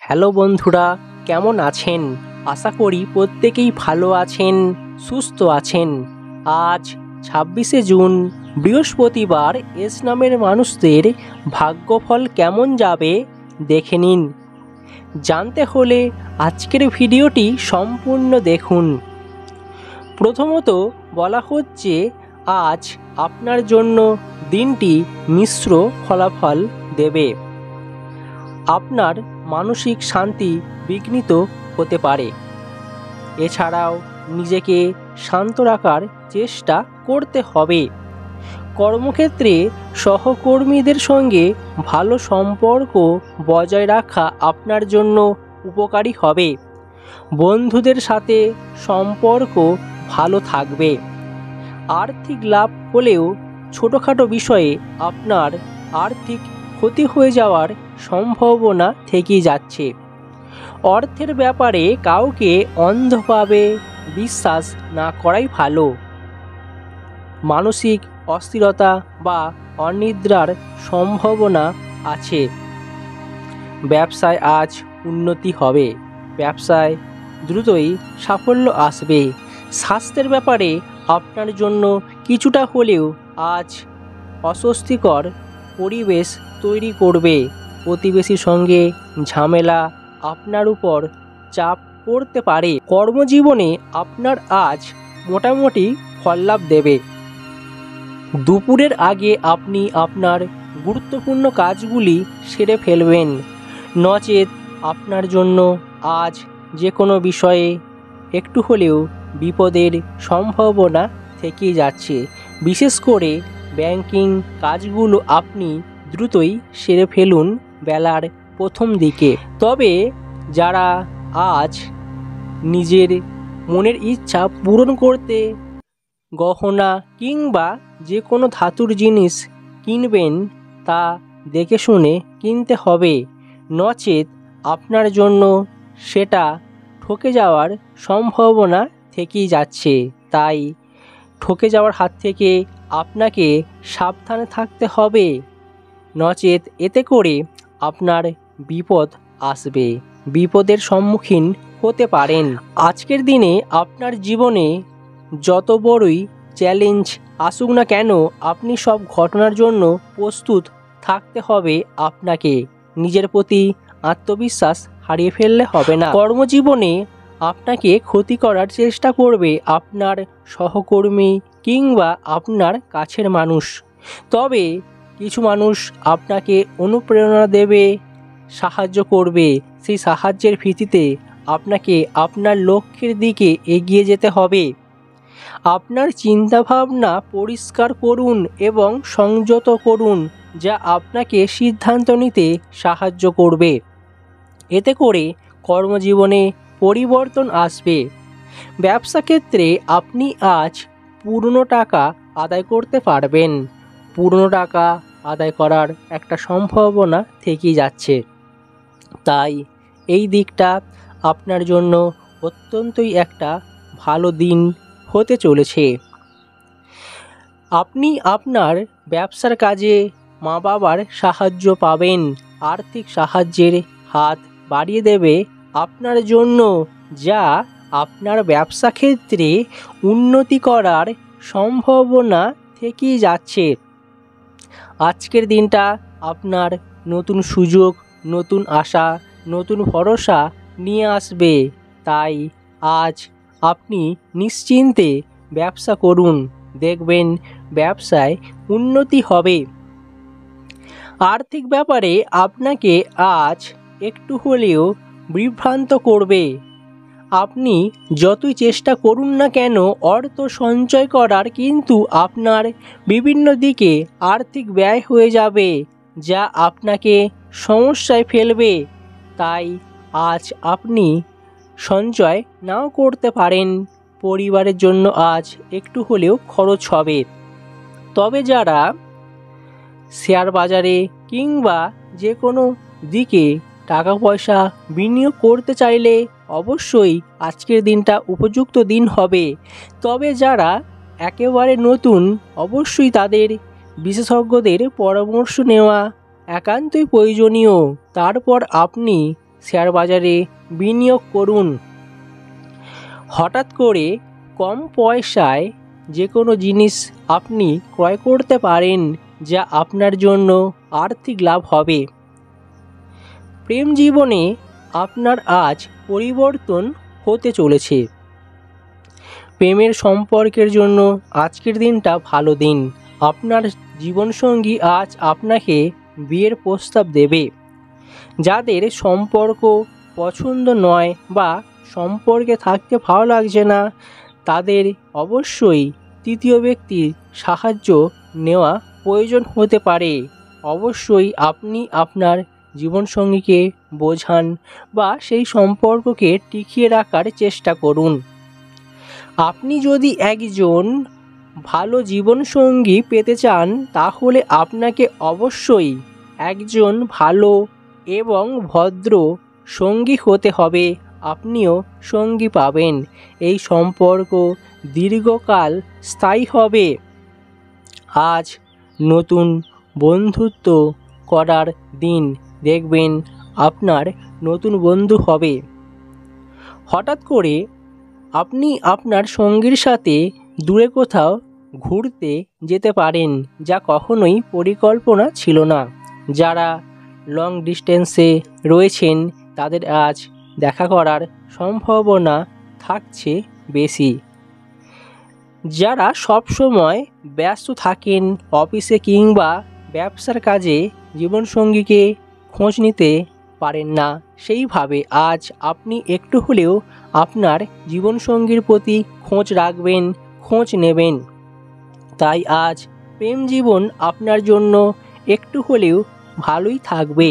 Hello বন্ধুরা, কেমন আছেন? আশা করি প্রত্যেকেই ভালো আছেন, সুস্থ আছেন। আজ 26শে জুন বৃহস্পতিবার। এস নামের মানুষদের ভাগ্যফল কেমন যাবে দেখে নিন। জানতে হলে আজকের ভিডিওটি সম্পূর্ণ দেখুন। প্রথমত বলা হচ্ছে, আজ আপনার জন্য দিনটি মিশ্র ফলাফল দেবে। আপনার মানসিক শান্তি বিঘ্নিত হতে পারে। এছাড়াও নিজেকে শান্ত রাখার চেষ্টা করতে হবে। কর্মক্ষেত্রে সহকর্মীদের সঙ্গে ভালো সম্পর্ক বজায় রাখা আপনার জন্য উপকারী হবে। বন্ধুদের সাথে সম্পর্ক ভালো থাকবে। আর্থিক লাভ হলেও ছোটোখাটো বিষয়ে আপনার আর্থিক ক্ষতি হয়ে যাওয়ার সম্ভাবনা থেকেই যাচ্ছে। অর্থের ব্যাপারে কাউকে অন্ধভাবে বিশ্বাস না করাই ভালো। মানসিক অস্থিরতা বা অনিদ্রার সম্ভাবনা আছে। ব্যবসায় আজ উন্নতি হবে। ব্যবসায় দ্রুতই সাফল্য আসবে। স্বাস্থ্যের ব্যাপারে আপনার জন্য কিছুটা হলেও আজ অস্বস্তিকর পরিবেশ তৈরি করবে। প্রতিবেশীর সঙ্গে ঝামেলা আপনার উপর চাপ পড়তে পারে। কর্মজীবনে আপনার আজ মোটামুটি ফললাভ দেবে। দুপুরের আগে আপনি আপনার গুরুত্বপূর্ণ কাজগুলি সেরে ফেলবেন, নচেত আপনার জন্য আজ যে কোনো বিষয়ে একটু হলেও বিপদের সম্ভাবনা থেকেই যাচ্ছে। বিশেষ করে ব্যাংকিং কাজগুলো আপনি দ্রুতই সেরে ফেলুন বেলার প্রথম দিকে। তবে যারা আজ নিজের মনের ইচ্ছা পূরণ করতে গহনা কিংবা যে কোনো ধাতুর জিনিস কিনবেন, তা দেখে শুনে কিনতে হবে, নচেত আপনার জন্য সেটা ঠকে যাওয়ার সম্ভাবনা থেকেই যাচ্ছে। তাই ঠকে যাওয়ার হাত থেকে আপনাকে সাবধানে থাকতে হবে, নচেত এতে করে আপনার বিপদ আসবে, বিপদের সম্মুখীন হতে পারেন। আজকের দিনে আপনার জীবনে যত বড়ই চ্যালেঞ্জ আসুক না কেন, আপনি সব ঘটনার জন্য প্রস্তুত থাকতে হবে। আপনাকে নিজের প্রতি আত্মবিশ্বাস হারিয়ে ফেললে হবে না। কর্মজীবনে আপনাকে ক্ষতি করার চেষ্টা করবে আপনার সহকর্মী কিংবা আপনার কাছের মানুষ। তবে কিছু মানুষ আপনাকে অনুপ্রেরণা দেবে, সাহায্য করবে। সেই সাহায্যের ভিত্তিতে আপনাকে আপনার লক্ষ্যের দিকে এগিয়ে যেতে হবে। আপনার চিন্তাভাবনা পরিষ্কার করুন এবং সংযত করুন, যা আপনাকে সিদ্ধান্ত নিতে সাহায্য করবে। এতে করে কর্মজীবনে পরিবর্তন আসবে। ব্যবসা ক্ষেত্রে আপনি আজ পুরনো টাকা আদায় করতে পারবেন। পুরনো টাকা আদায় করার একটা সম্ভাবনা থেকেই যাচ্ছে। তাই এই দিকটা আপনার জন্য অত্যন্তই একটা ভালো দিন হতে চলেছে। আপনি আপনার ব্যবসার কাজে মা বাবার সাহায্য পাবেন। আর্থিক সাহায্যের হাত বাড়িয়ে দেবে আপনার জন্য, যা আপনার ব্যবসা ক্ষেত্রে উন্নতি করার সম্ভাবনা থেকেই যাচ্ছে। আজকের দিনটা আপনার নতুন সুযোগ, নতুন আশা, নতুন ভরসা নিয়ে আসবে। তাই আজ আপনি নিশ্চিন্তে ব্যবসা করুন, দেখবেন ব্যবসায় উন্নতি হবে। আর্থিক ব্যাপারে আপনাকে আজ একটু হলেও বিভ্রান্ত করবে। আপনি যতই চেষ্টা করুন না কেন অর্থ সঞ্চয় করার, কিন্তু আপনার বিভিন্ন দিকে আর্থিক ব্যয় হয়ে যাবে, যা আপনাকে সমস্যায় ফেলবে। তাই আজ আপনি সঞ্চয় নাও করতে পারেন। পরিবারের জন্য আজ একটু হলেও খরচ হবে। তবে যারা শেয়ার বাজারে কিংবা যে কোনো দিকে টাকা পয়সা বিনিয়োগ করতে চাইলে অবশ্যই আজকের দিনটা উপযুক্ত দিন হবে। তবে যারা একেবারে নতুন, অবশ্যই তাদের বিশেষজ্ঞদের পরামর্শ নেওয়া একান্তই প্রয়োজনীয়। তারপর আপনি শেয়ার বাজারে বিনিয়োগ করুন। হঠাৎ করে কম পয়সায় যে কোনো জিনিস আপনি ক্রয় করতে পারেন, যা আপনার জন্য আর্থিক লাভ হবে। প্রেম জীবনে আপনার আজ পরিবর্তন হতে চলেছে। প্রেমের সম্পর্কের জন্য আজকের দিনটা ভালো দিন। আপনার জীবনসঙ্গী আজ আপনাকে বিয়ের প্রস্তাব দেবে। যাদের সম্পর্ক পছন্দ নয় বা সম্পর্কে থাকতে ভালো লাগছে না, তাদের অবশ্যই তৃতীয় ব্যক্তির সাহায্য নেওয়া প্রয়োজন হতে পারে। অবশ্যই আপনি আপনার জীবনসঙ্গীকে বোঝান বা সেই সম্পর্ককে টিকিয়ে রাখার চেষ্টা করুন। আপনি যদি একজন ভালো জীবনসঙ্গী পেতে চান, তাহলে আপনাকে অবশ্যই একজন ভালো এবং ভদ্র সঙ্গী হতে হবে। আপনিও সঙ্গী পাবেন। এই সম্পর্ক দীর্ঘকাল স্থায়ী হবে। আজ নতুন বন্ধুত্ব করার দিন। দেখবেন আপনার নতুন বন্ধু হবে। হঠাৎ করে আপনি আপনার সঙ্গীর সাথে দূরে কোথাও ঘুরতে যেতে পারেন, যা কখনোই পরিকল্পনা ছিল না। যারা লং ডিস্টেন্সে রয়েছেন, তাদের আজ দেখা করার সম্ভাবনা থাকছে বেশি। যারা সবসময় ব্যস্ত থাকেন অফিসে কিংবা ব্যবসার কাজে, জীবনসঙ্গীকে খোঁজ নিতে পারেন না, সেইভাবে আজ আপনি একটু হলেও আপনার জীবনসঙ্গীর প্রতি খোঁজ রাখবেন, খোঁজ নেবেন। তাই আজ প্রেম জীবন আপনার জন্য একটু হলেও ভালোই থাকবে।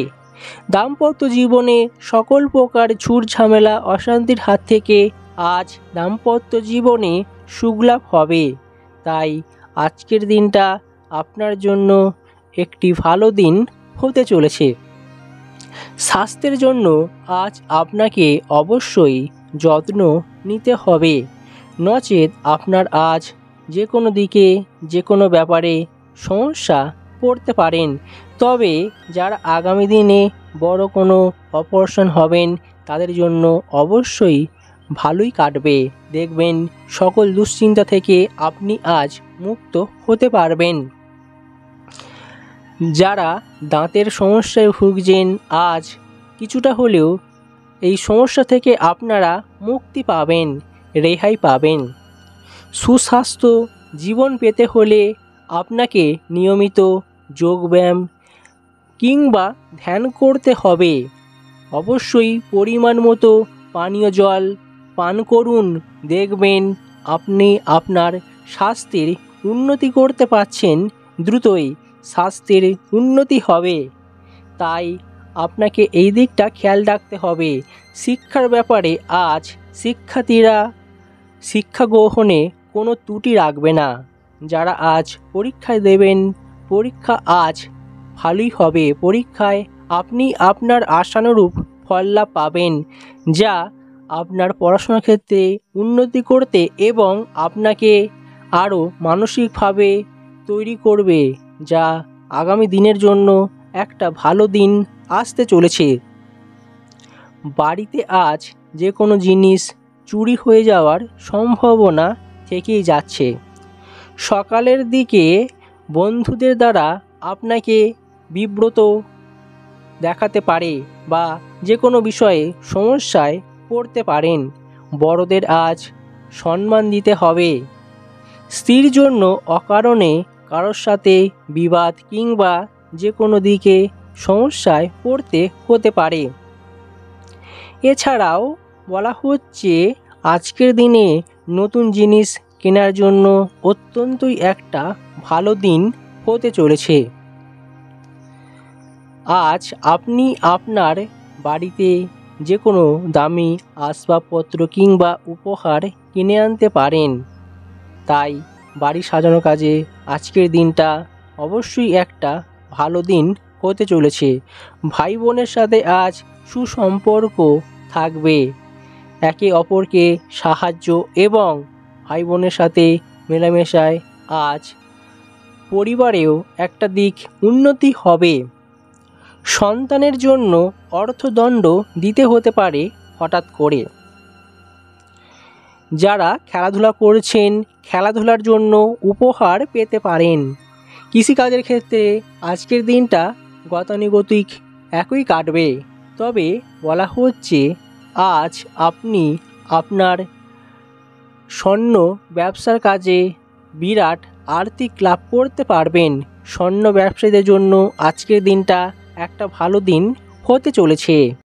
দাম্পত্য জীবনে সকল প্রকার ঝুট ঝামেলা অশান্তির হাত থেকে আজ দাম্পত্য জীবনে সুখলাভ হবে। তাই আজকের দিনটা আপনার জন্য একটি ভালো দিন হতে চলেছে। স্বাস্থ্যের জন্য আজ আপনাকে অবশ্যই যত্ন নিতে হবে, নচেত আপনার আজ যে কোনো দিকে যে কোনো ব্যাপারে সমস্যা পড়তে পারেন। তবে যারা আগামী দিনে বড় কোনো অপারেশন হবেন, তাদের জন্য অবশ্যই ভালোই কাটবে। দেখবেন সকল দুশ্চিন্তা থেকে আপনি আজ মুক্ত হতে পারবেন। যারা দাঁতের সমস্যায় ভুগছেন, আজ কিছুটা হলেও এই সমস্যা থেকে আপনারা মুক্তি পাবেন, রেহাই পাবেন। সুস্বাস্থ্য জীবন পেতে হলে আপনাকে নিয়মিত যোগব্যায়াম কিংবা ধ্যান করতে হবে। অবশ্যই পরিমাণ মতো পানীয় জল পান করুন। দেখবেন আপনি আপনার স্বাস্থ্যের উন্নতি করতে পারছেন। দ্রুতই স্বাস্থ্যের উন্নতি হবে। তাই আপনাকে এই দিকটা খেয়াল রাখতে হবে। শিক্ষার ব্যাপারে আজ শিক্ষার্থীরা শিক্ষা গ্রহণে কোনো ত্রুটি রাখবে না। যারা আজ পরীক্ষায় দেবেন, পরীক্ষা আজ ভালোই হবে। পরীক্ষায় আপনি আপনার আশানুরূপ ফললাভ পাবেন, যা আপনার পড়াশোনার ক্ষেত্রে উন্নতি করতে এবং আপনাকে আরও মানসিকভাবে তৈরি করবে, যা আগামী দিনের জন্য একটা ভালো দিন আসতে চলেছে। বাড়িতে আজ যে কোনো জিনিস চুরি হয়ে যাওয়ার সম্ভাবনা থেকেই যাচ্ছে। সকালের দিকে বন্ধুদের দ্বারা আপনাকে বিব্রত দেখাতে পারে বা যে কোনো বিষয়ে সমস্যায় পড়তে পারেন। বড়দের আজ সম্মান দিতে হবে। স্ত্রীর জন্য অকারণে কারোর সাথে বিবাদ কিংবা যে কোনো দিকে সমস্যায় পড়তে হতে পারে। এছাড়াও বলা হচ্ছে আজকের দিনে নতুন জিনিস কেনার জন্য অত্যন্তই একটা ভালো দিন হতে চলেছে। আজ আপনি আপনার বাড়িতে যে কোনো দামি আসবাবপত্র কিংবা উপহার কিনে আনতে পারেন। তাই বাড়ি সাজানো কাজে আজকের দিনটা অবশ্যই একটা ভালো দিন হতে চলেছে। ভাই বোনের সাথে আজ সুসম্পর্ক থাকবে। একে অপরকে সাহায্য এবং ভাই বোনের সাথে মেলামেশায় আজ পরিবারেও একটা দিক উন্নতি হবে। সন্তানের জন্য অর্থদণ্ড দিতে হতে পারে হঠাৎ করে। যারা খেলাধুলা করছেন, খেলাধুলার জন্য উপহার পেতে পারেন। কৃষিকাজের ক্ষেত্রে আজকের দিনটা গতানুগতিক একই কাটবে। তবে বলা হচ্ছে আজ আপনি আপনার স্বর্ণ ব্যবসার কাজে বিরাট আর্থিক লাভ করতে পারবেন। স্বর্ণ ব্যবসায়ীদের জন্য আজকের দিনটা একটা ভালো দিন হতে চলেছে।